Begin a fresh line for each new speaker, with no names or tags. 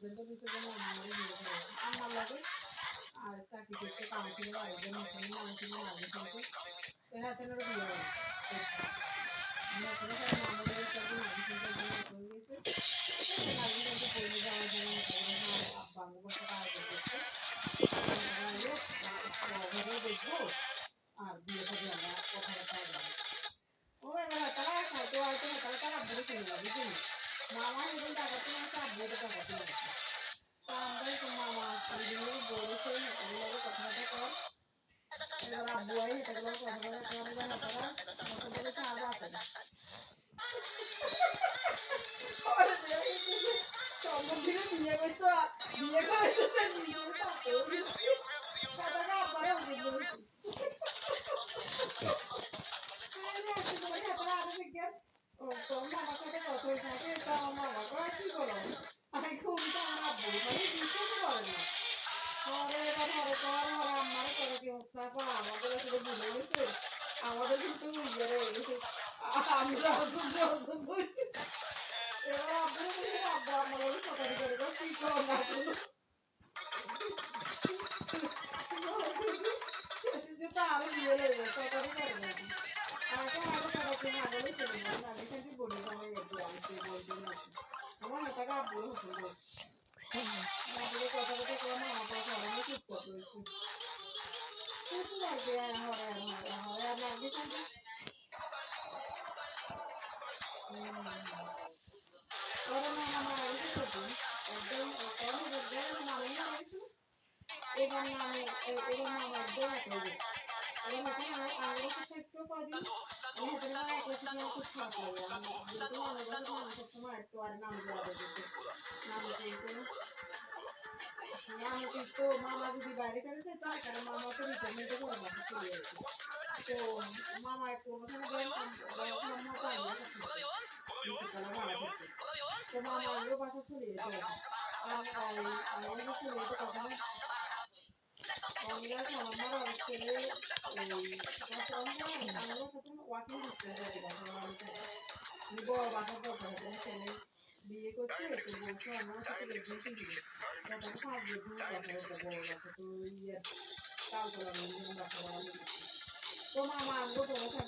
সিদ্ধান্ত দিয়েছে যে মামা আমাদের বিয়ে করে আমার লাগে আর চাকরি করতে কাউন্সিলে আরেকজন নতুন মানুষ ছিল নার্গিস আন্টি এরা তেনার বিয়ে হয় নতুন করে মামাদের সাথে নার্গিস আন্টি একজন নতুন গেছে নার্গিস আন্টি বললো যে আমার জন্য আমার আব্বা আমার বসে আয়োজন করছে ঘরে দেখবো আর বিয়ে সাথে আমরা কথাবার্তা যাবো ও এবার তারা সাইতে আইতে তারা তারা বলেছে বুঝলি মামা এখন টাকা তো আছে আব্বুর টাকা তো আছে তা আমরা তো মামা দিদিও বলেছে এগুলো কথাবার্তা কর এবার আব্বু আই এগুলো কথাবার্তা করে যায় তারা মতো বলেছে আর আছে না সম্বন্ধে বিয়ে করতো বিয়ে করতে কথাটা আব্বারে বলেছে মামার সাথে কথা থাকে তা মামা করা কি করো আমি খুব তো আমার আব্বু মানে বিশ্বাস করে না পরে এবার হরে কর হরে আমার করে কি মুস্তাফা আমাদের আসলে ভুলে গেছে আমাদের কিন্তু বুঝে রয়ে গেছে আমরা অসুবিধা অসুবিধা হয়েছে এবার আব্বু বলে আব্বু আমার বলে সকালে করে কি করো না শেষে যেটা আরো বিয়ে রয়ে সকালে করে না আমাকে আরো করা কিনা বলে ছিল না আমি কিন্তু বলি তোমার একটু আমি সেই বলতে না আমার টাকা আব্বু হোসেন বলে কথা কথা করে না আমার সবাই চুপচাপ রয়েছে কিছু লাগবে হয় আর লাগবে কিন্তু ওরা না আমার আগে করবো একদম নামে না গেছিল এবার নামে এবার নাম একদম এক হয়ে গেছে এবার নাকি আগের সাথে একটু কদিন আমি হাতে না এক বছর খুব খারাপ লাগে আমি যেহেতু অনেক বছর মানুষ সবসময় একটু আর নাম দেওয়া যেত নামে কিন্তু নামে কিন্তু মামা যদি বাইরে করেছে তার কারণে মামা তো রিটার্নমেন্টে করে বাসা চলে গেছে তো মামা একটু ওখানে মামা পায় না বেলা ভাড়া করতে তো মামা আগেও বাসা চলে গেছে আমাদের চলে যেতে কথা আমার ছেলে ওয়াকিং ডিস্টেন্স আর কি বড় বাসার দরকার ছেলে বিয়ে করছে তো বলছো আমার সাথে বেডরুম দিবে তখন 5 বেডরুম বাসা বড় বাসা তো ইয়ে তালতলা বাসা বাড়া তো মামা আনবো তোমার